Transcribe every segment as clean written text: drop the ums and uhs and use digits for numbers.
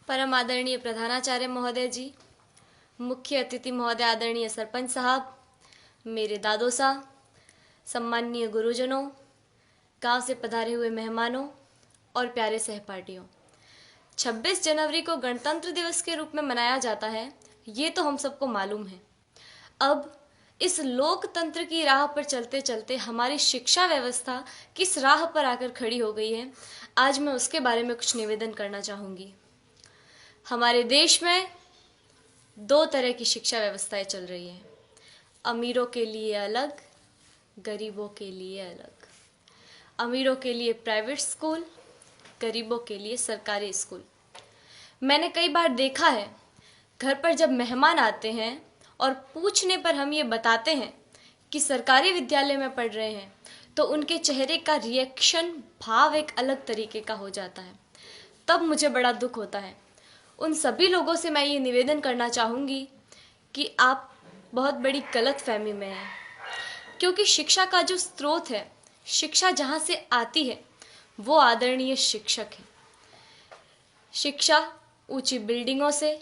परम आदरणीय प्रधानाचार्य महोदय जी, मुख्य अतिथि महोदय आदरणीय सरपंच साहब, मेरे दादो साहब, सम्माननीय गुरुजनों, गांव से पधारे हुए मेहमानों और प्यारे सहपाठियों। 26 जनवरी को गणतंत्र दिवस के रूप में मनाया जाता है, ये तो हम सबको मालूम है। अब इस लोकतंत्र की राह पर चलते चलते हमारी शिक्षा व्यवस्था किस राह पर आकर खड़ी हो गई है, आज मैं उसके बारे में कुछ निवेदन करना चाहूँगी। हमारे देश में दो तरह की शिक्षा व्यवस्थाएं चल रही हैं, अमीरों के लिए अलग, गरीबों के लिए अलग। अमीरों के लिए प्राइवेट स्कूल, गरीबों के लिए सरकारी स्कूल। मैंने कई बार देखा है, घर पर जब मेहमान आते हैं और पूछने पर हम ये बताते हैं कि सरकारी विद्यालय में पढ़ रहे हैं, तो उनके चेहरे का रिएक्शन, भाव एक अलग तरीके का हो जाता है। तब मुझे बड़ा दुख होता है। उन सभी लोगों से मैं ये निवेदन करना चाहूँगी कि आप बहुत बड़ी गलतफहमी में हैं, क्योंकि शिक्षा का जो स्रोत है, शिक्षा जहाँ से आती है, वो आदरणीय शिक्षक है। शिक्षा ऊंची बिल्डिंगों से,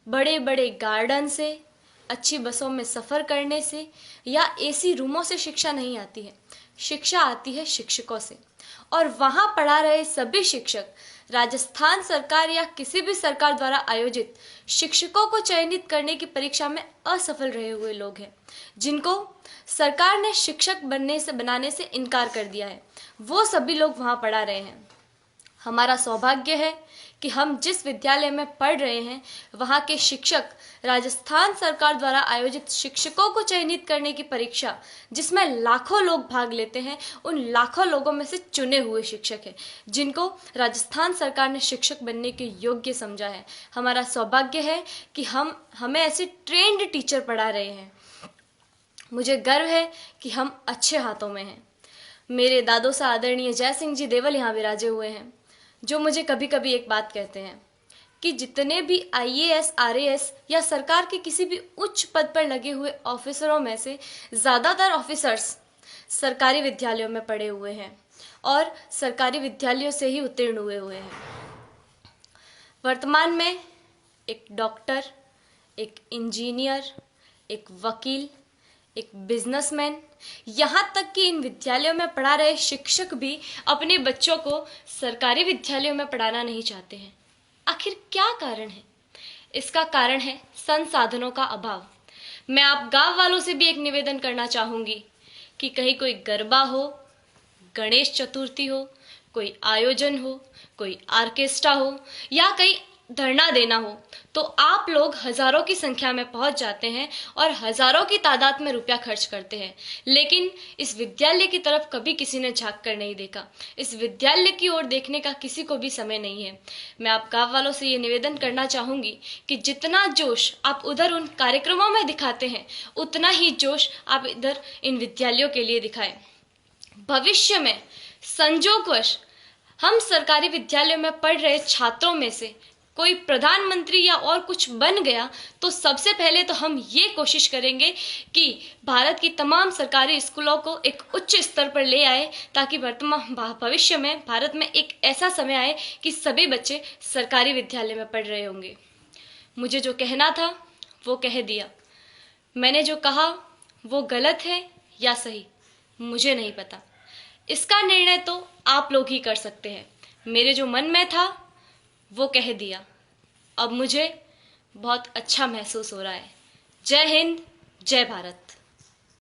बड़े बड़े गार्डन से, अच्छी बसों में सफ़र करने से या एसी रूमों से शिक्षा नहीं आती है। शिक्षा आती है शिक्षकों से, और वहाँ पढ़ा रहे सभी शिक्षक राजस्थान सरकार या किसी भी सरकार द्वारा आयोजित शिक्षकों को चयनित करने की परीक्षा में असफल रहे हुए लोग हैं, जिनको सरकार ने शिक्षक बनाने से इनकार कर दिया है। वो सभी लोग वहाँ पढ़ा रहे हैं। हमारा सौभाग्य है कि हम जिस विद्यालय में पढ़ रहे हैं, वहाँ के शिक्षक राजस्थान सरकार द्वारा आयोजित शिक्षकों को चयनित करने की परीक्षा, जिसमें लाखों लोग भाग लेते हैं, उन लाखों लोगों में से चुने हुए शिक्षक हैं, जिनको राजस्थान सरकार ने शिक्षक बनने के योग्य समझा है। हमारा सौभाग्य है कि हमें ऐसे ट्रेंड टीचर पढ़ा रहे हैं। मुझे गर्व है कि हम अच्छे हाथों में हैं। मेरे दादो सा आदरणीय जय सिंह जी देवल यहाँ विराजे हुए हैं, जो मुझे कभी कभी एक बात कहते हैं कि जितने भी IAS, RAS या सरकार के किसी भी उच्च पद पर लगे हुए ऑफिसरों में से ज़्यादातर ऑफिसर्स सरकारी विद्यालयों में पढ़े हुए हैं और सरकारी विद्यालयों से ही उत्तीर्ण हुए हैं। वर्तमान में एक डॉक्टर, एक इंजीनियर, एक वकील, एक बिजनेसमैन, यहाँ तक कि इन विद्यालयों में पढ़ा रहे शिक्षक भी अपने बच्चों को सरकारी विद्यालयों में पढ़ाना नहीं चाहते हैं। आखिर क्या कारण है? इसका कारण है संसाधनों का अभाव। मैं आप गांव वालों से भी एक निवेदन करना चाहूँगी कि कहीं कोई गरबा हो, गणेश चतुर्थी हो, कोई आयोजन हो, कोई आर्केस्ट्रा हो या कहीं धरना देना हो, तो आप लोग हज़ारों की संख्या में पहुंच जाते हैं और हज़ारों की तादाद में रुपया खर्च करते हैं, लेकिन इस विद्यालय की तरफ कभी किसी ने झांक कर नहीं देखा। इस विद्यालय की ओर देखने का किसी को भी समय नहीं है। मैं आप गाँव वालों से ये निवेदन करना चाहूँगी कि जितना जोश आप उधर उन कार्यक्रमों में दिखाते हैं, उतना ही जोश आप इधर इन विद्यालयों के लिए दिखाएं। भविष्य में संजोगवश हम सरकारी विद्यालयों में पढ़ रहे छात्रों में से कोई प्रधानमंत्री या और कुछ बन गया, तो सबसे पहले तो हम ये कोशिश करेंगे कि भारत की तमाम सरकारी स्कूलों को एक उच्च स्तर पर ले आए, ताकि वर्तमान भविष्य में भारत में एक ऐसा समय आए कि सभी बच्चे सरकारी विद्यालय में पढ़ रहे होंगे। मुझे जो कहना था वो कह दिया। मैंने जो कहा वो गलत है या सही, मुझे नहीं पता। इसका निर्णय तो आप लोग ही कर सकते हैं। मेरे जो मन में था वो कह दिया। अब मुझे बहुत अच्छा महसूस हो रहा है। जय हिंद, जय भारत।